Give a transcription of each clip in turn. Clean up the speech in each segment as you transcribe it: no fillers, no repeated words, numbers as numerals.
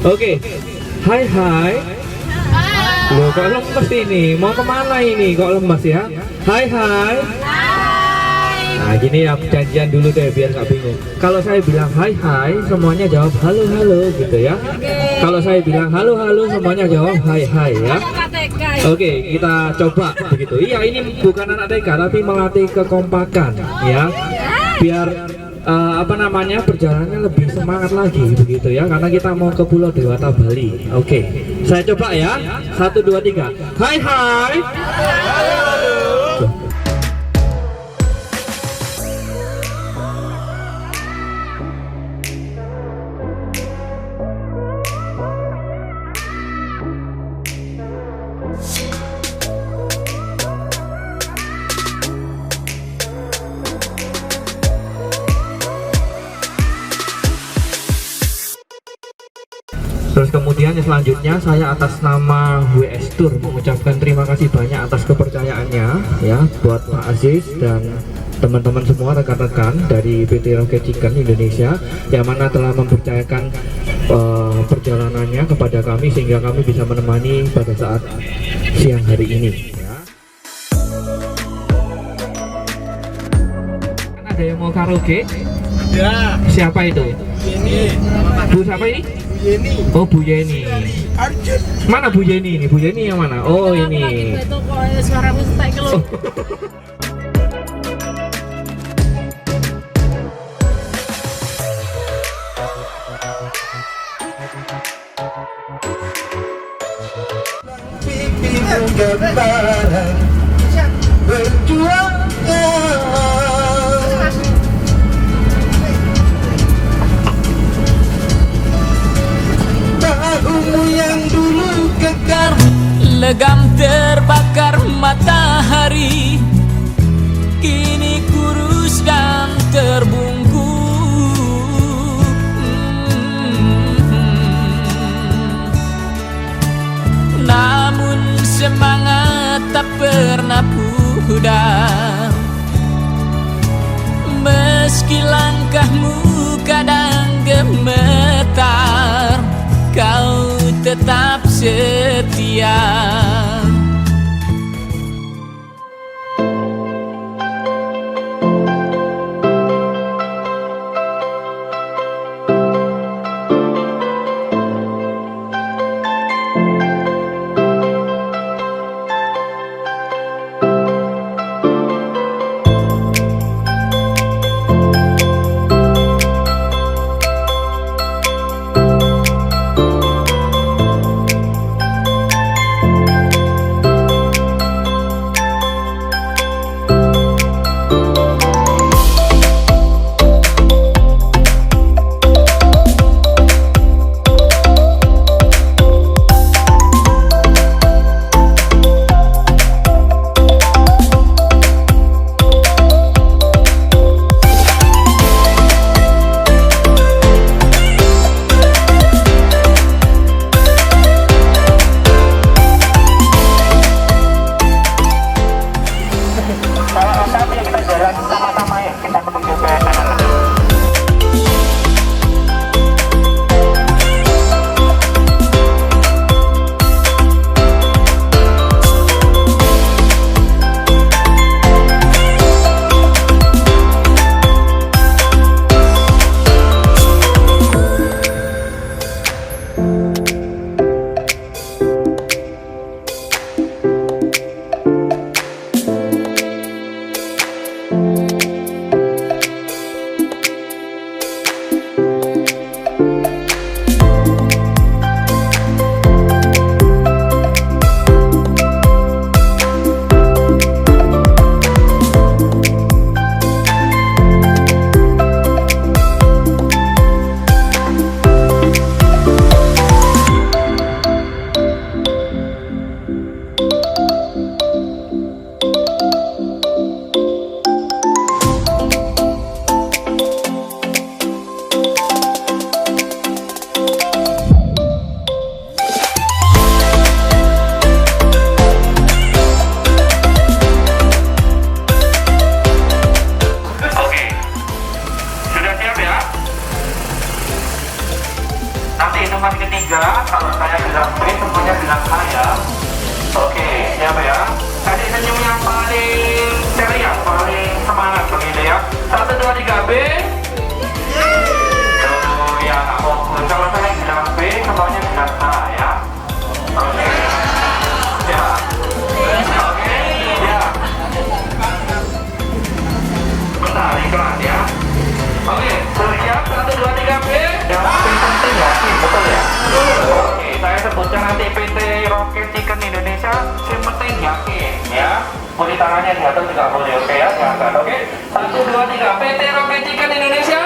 Oke, hai. Loh, kok lemes ini? Mau kemana ini? Kok lemes ya? Hai. Nah, gini ya, janjian dulu deh biar nggak bingung. Kalau saya bilang hai, semuanya jawab halo gitu ya. Kalau saya bilang halo, semuanya jawab hai ya. Oke, kita coba begitu. Iya, ini bukan anak TK tapi melatih kekompakan ya. Biar perjalanannya lebih semangat lagi begitu ya, karena kita mau ke Pulau Dewata Bali. Oke, saya coba ya. 1, 2, 3. Hai. Terus kemudian selanjutnya saya atas nama WS Tour mengucapkan terima kasih banyak atas kepercayaannya ya buat Pak Aziz dan teman-teman semua, rekan-rekan dari PT Chicken Indonesia yang mana telah mempercayakan perjalanannya kepada kami sehingga kami bisa menemani pada saat siang hari ini ya. Ada yang mau karaoke? Ada. Siapa itu? Ini. Bu siapa ini? Yeni. Oh, Bu Yeni. Mana Bu Yeni ini? Bu Yeni yang mana? Oh, ini. Oh. Yang dulu kekar, legam terbakar matahari. hari kini kurus dan terbungkuk. Namun semangat tak pernah pudar, meski langkahmu kadang gemetar, kau tetap setia. Chicken Indonesia, yang penting yakin ya. Boleh tangannya di atas juga boleh, oke ya, silakan, oke. 1, 2, 3, PT Rocket Chicken Indonesia.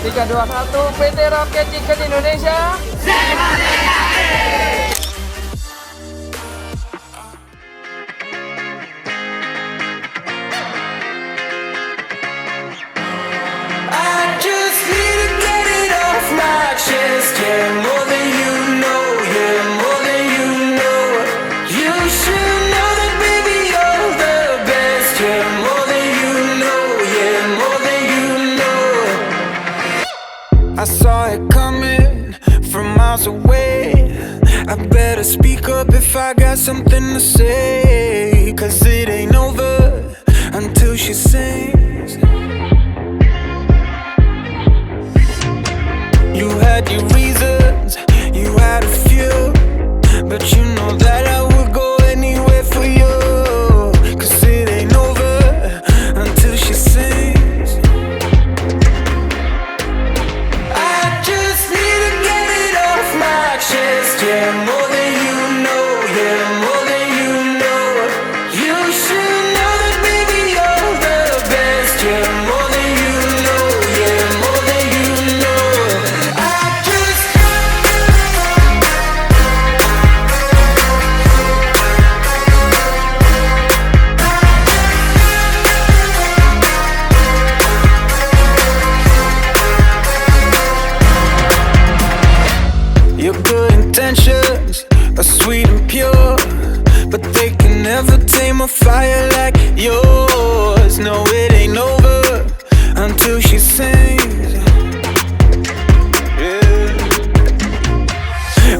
3, 2, 1, PT Rocket Chicken Indonesia. I saw it coming from miles away. I better speak up if I got something to say, 'cause it ain't over until she sings. You had your reasons, you had a few, but you know that I would go anywhere for you, 'cause it ain't over until she sings. Yeah, more than you know, yeah, more than you know. You should know that, baby, you're the best. Yeah, more than you know, yeah, more than you know. I just your good intentions are sweet and pure, but they can never tame a fire like yours. No, it ain't over until she sings. Yeah.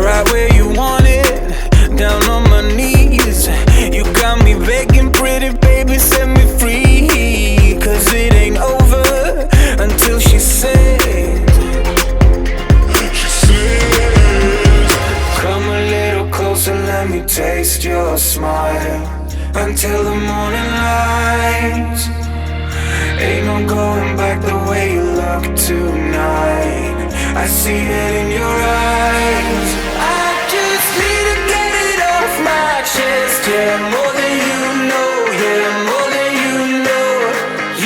Right where you want it, down on my knees. You got me begging, pretty baby, set me free, 'cause it ain't over until she sings. Come a little closer, let me taste your smile until the morning light. Ain't no going back the way you look tonight. I see it in your eyes. I just need to get it off my chest. Yeah, more than you know, yeah, more than you know.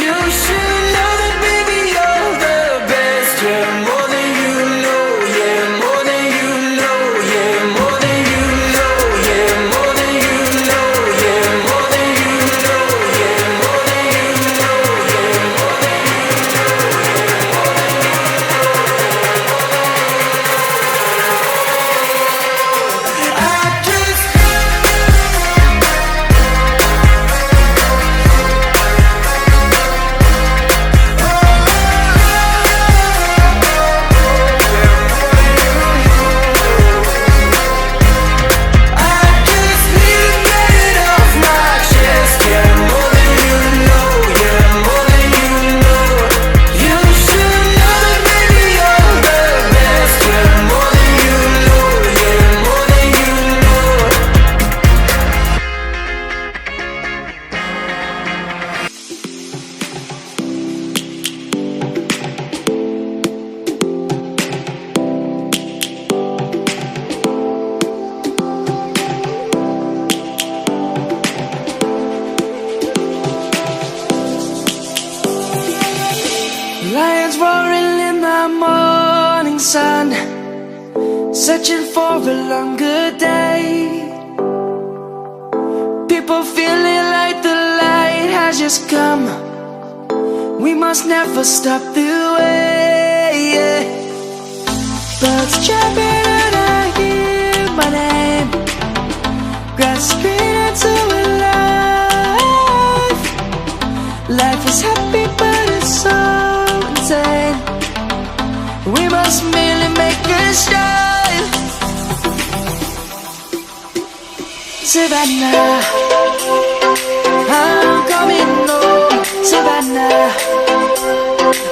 You should know that, baby, you're the best. Yeah, more than you know, yeah, more than you know, yeah, more than you know, yeah, more than you know, yeah, more than you know, yeah, more than you know, yeah, more than you know. I just Lions roaring in the morning sun, searching for a longer day. People feeling like the light has just come. We must never stop the way. Birds chirping and I hear my name, grasping into a life. Life is happy but it's so insane. We must merely make a start. Savannah, I'm coming home. Savannah,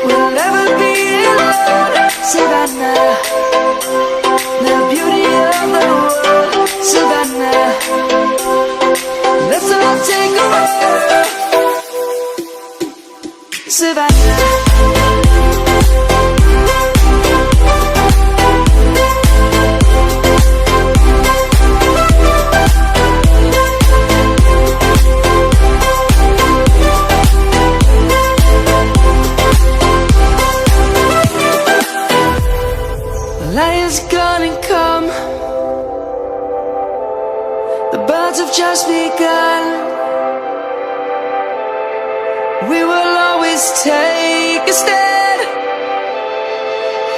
we'll never be alone. Savannah, the beauty of the world. Savannah, let's all take a walk. Savannah. hearts have just begun. We will always take a stand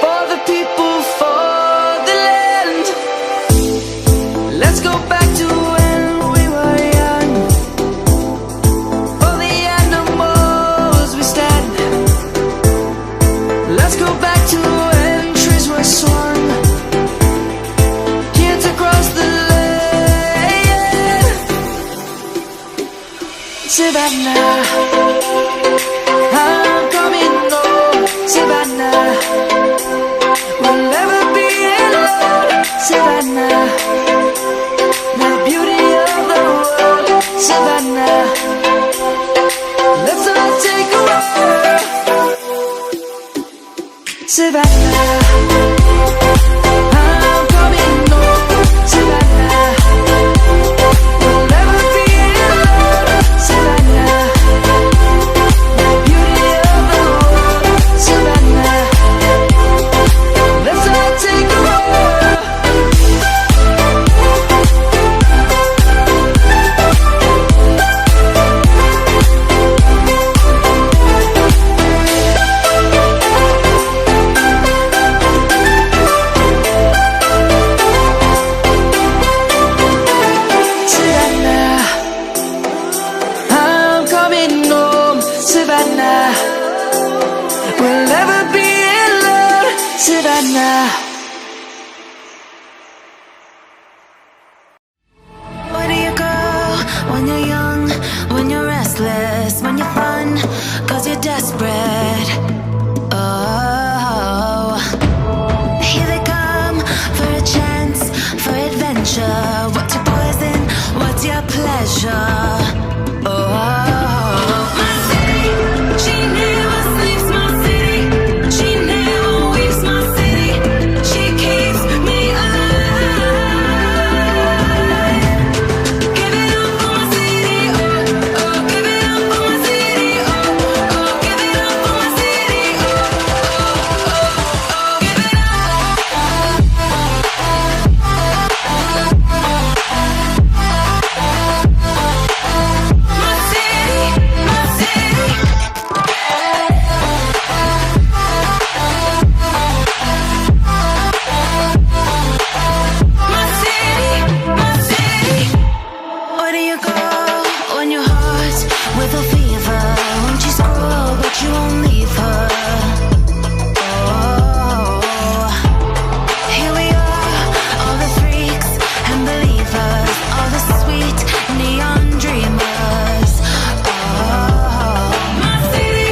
for the people, for the land. Let's go back to when we were young. For the animals we stand. Let's go back to when trees were swung. Kids across the land. Savannah, I'm coming home. Savannah, we'll never be alone. Savannah, the beauty of the world. Savannah, let's all take a walk. Savannah, I'm coming home. Savannah, we'll never be alone. Savannah, the beauty of the world. Savannah, let's all take a walk. Savannah, I'm coming home. Savannah, we'll never be alone. Savannah. Where do you go when you're young, when you're restless, when you're fun, 'cause you're desperate? Oh, here they come for a chance, for adventure. What's your poison? What's your pleasure? Oh, my city, she never sleeps. My city, she never weeps. My city, she keeps me alive. Give it up for my city, oh, oh, give it up for my city, oh, oh, give it up for my city, oh, oh, oh, oh, give it up. My city, my city. My city, my city. Where do you go when your heart's with a fever? Won't you scroll, but you won't leave her? Oh, here we are, all the freaks and believers, all the sweet neon dreamers. Oh, my city.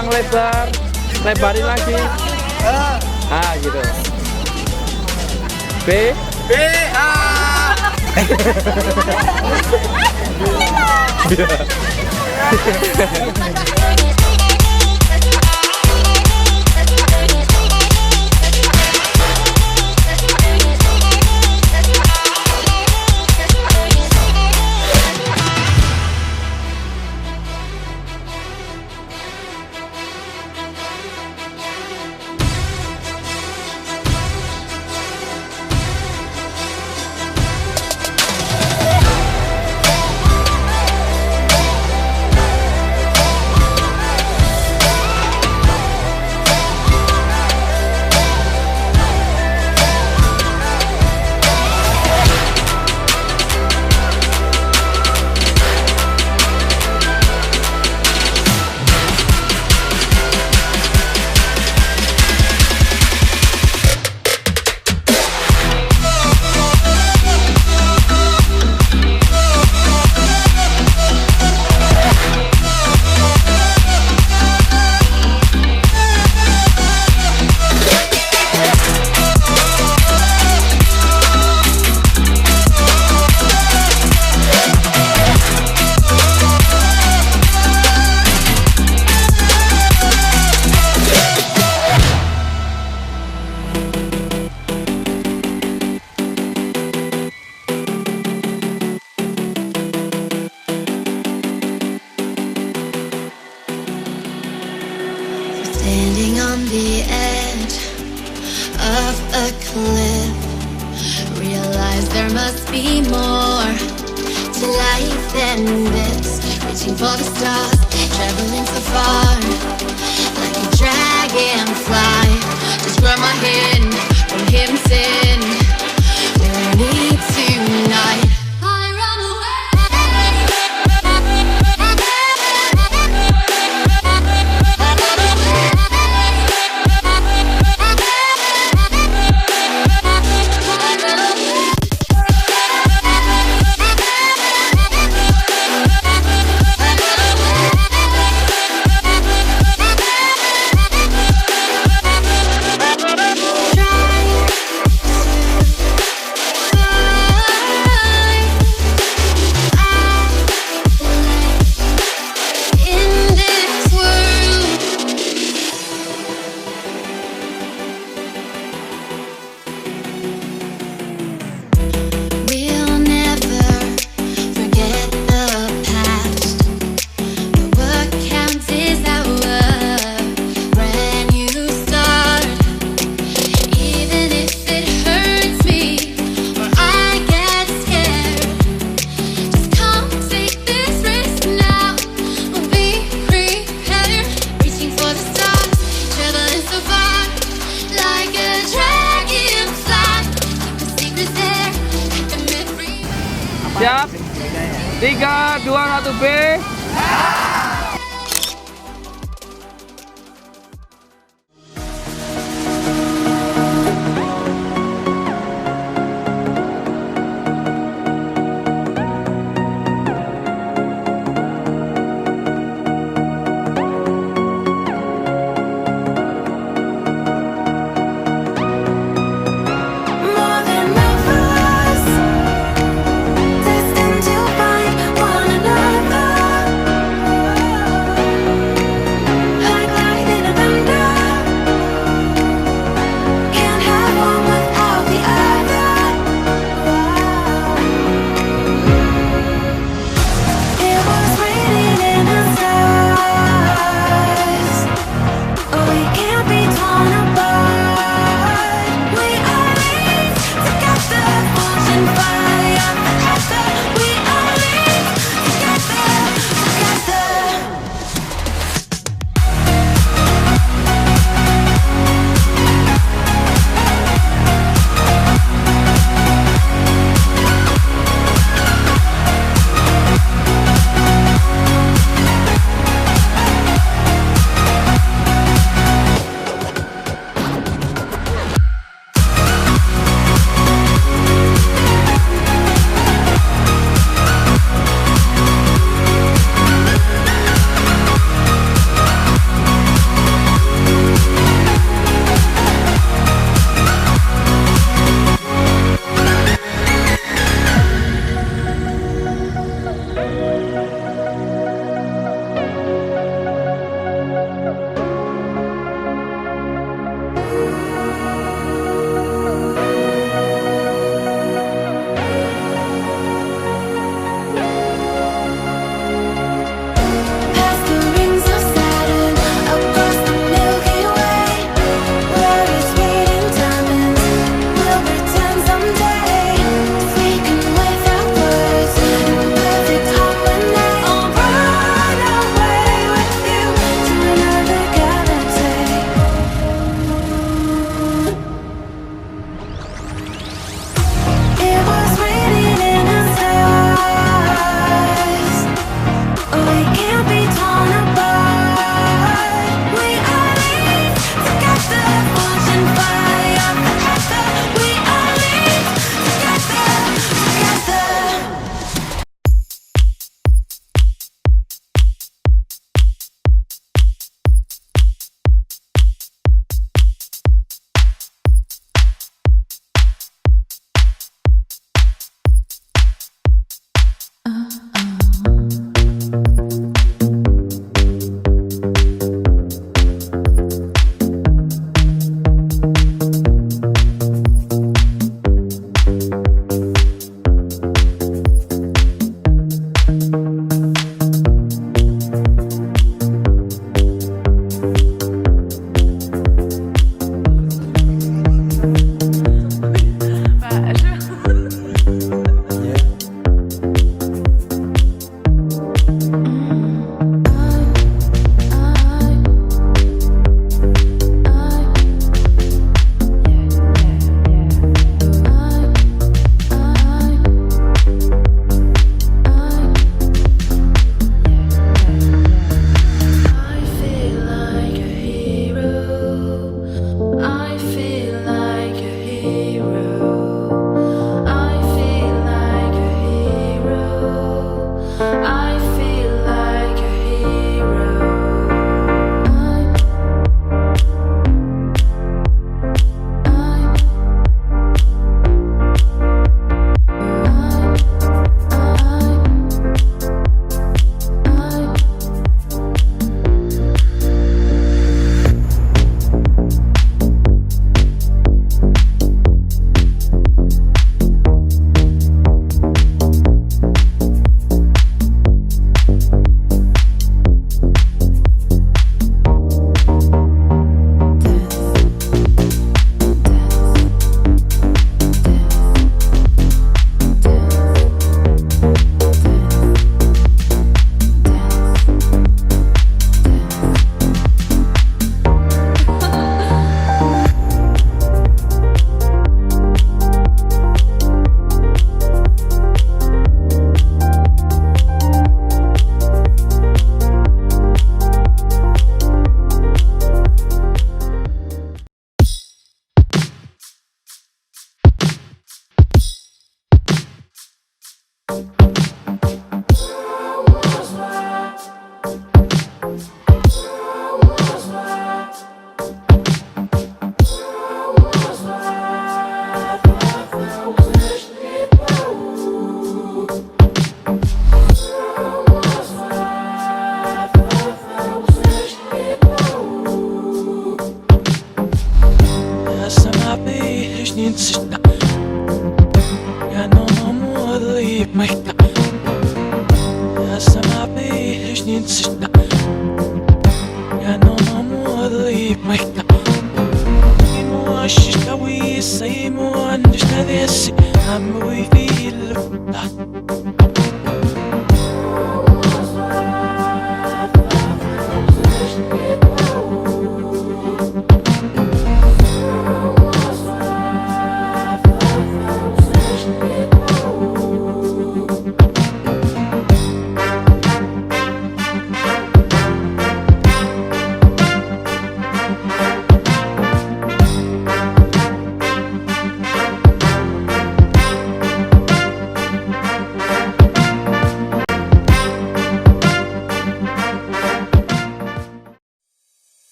kurang lebar, lebarin lagi. Ah, gitu. B. Standing on the edge of a cliff, realize there must be more to life than this. Reaching for the stars, traveling so far, like a dragonfly. Just grab my hand from hidden sin. We'll need tonight. I run away. Siap? 3, 2, 1, B. More than lovers, destined to find one another. майка. Я сама бежница, я номер майка. Ему ощущаю, ему андешнадеси, а мой вилл.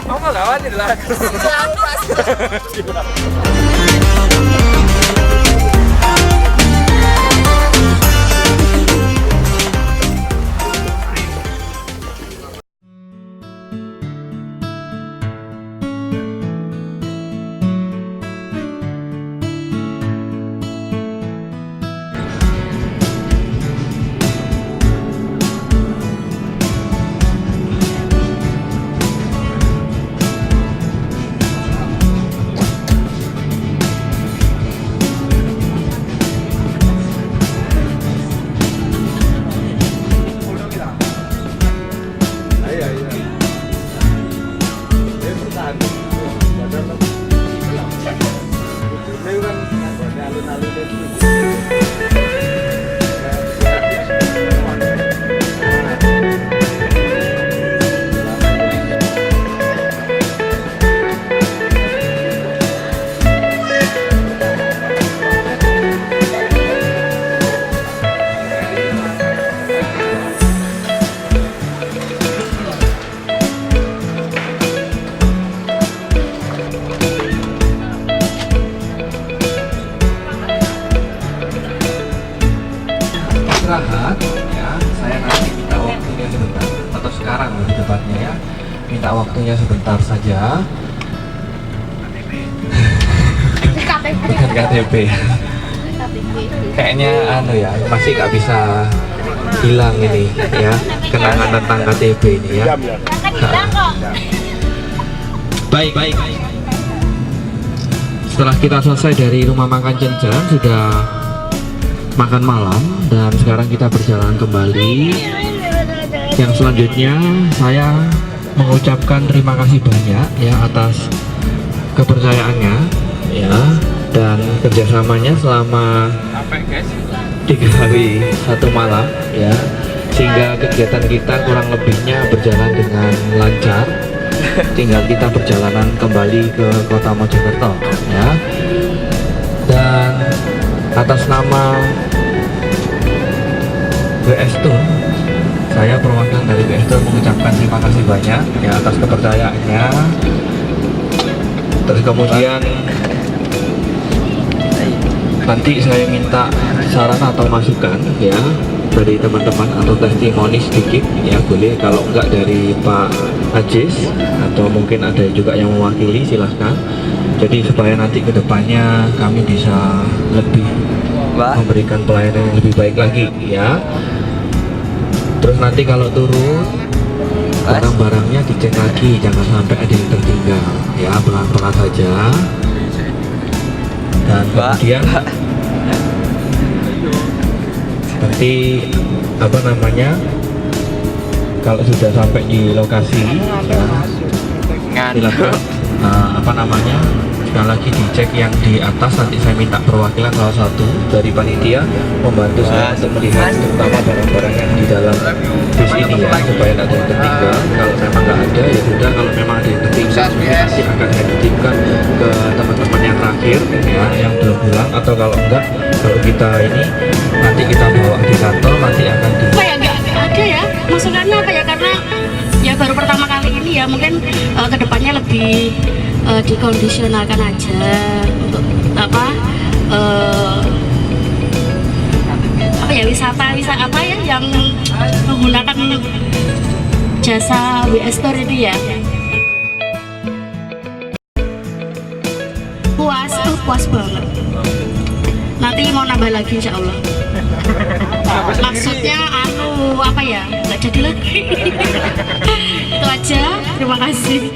Kamu gawat lah. Istirahat ya, saya nanti minta waktunya sebentar atau sekarang lebih tepatnya ya, minta waktunya sebentar saja. Bukan KTP. Kayaknya ya masih nggak bisa hilang ini ya, kenangan tentang KTP ini ya. Baik. Setelah kita selesai dari rumah makan Cenjan, sudah makan malam dan sekarang kita berjalan kembali. Yang selanjutnya saya mengucapkan terima kasih banyak ya atas kepercayaannya ya dan kerjasamanya selama 3 hari 1 malam ya, sehingga kegiatan kita kurang lebihnya berjalan dengan lancar. Tinggal kita perjalanan kembali ke kota Mojokerto ya. Dan atas nama WS Tour, saya perwakilan dari WS Tour mengucapkan terima kasih banyak ya atas kepercayaannya. Terus kemudian nanti saya minta saran atau masukan ya dari teman-teman atau testimoni sedikit ya, boleh. Kalau enggak dari Pak Aziz atau mungkin ada juga yang mewakili, silahkan. Jadi supaya nanti kedepannya kami bisa lebih memberikan pelayanan yang lebih baik lagi ya. Terus nanti kalau turun barang-barangnya dicek lagi, jangan sampai ada yang tertinggal ya, pelan-pelan saja. Dan kemudian nanti apa namanya, kalau sudah sampai di lokasi ya, silakan apa namanya, sekali lagi dicek yang di atas. Nanti saya minta perwakilan salah satu dari panitia membantu saya untuk melihat terutama barang-barang yang di dalam bis ini ya, supaya tidak ada yang tertinggal. Kalau memang nggak ada ya sudah, kalau memang ada yang tertinggal nanti akan saya titipkan ke teman-teman yang terakhir ya, yang belum pulang. Atau kalau enggak, kalau kita ini nanti kita bawa di kantor, nanti akan di apa ya, nggak ada ya masukannya apa ya, karena ya baru pertama kali ini ya, mungkin kedepannya lebih dikondisionalkan aja untuk apa ya, wisata apa ya yang menggunakan jasa WS Tour ini ya. Puas banget. Nanti mau nambah lagi insya Allah. Maksudnya apa ya, nggak jadi lagi. Itu aja, terima kasih.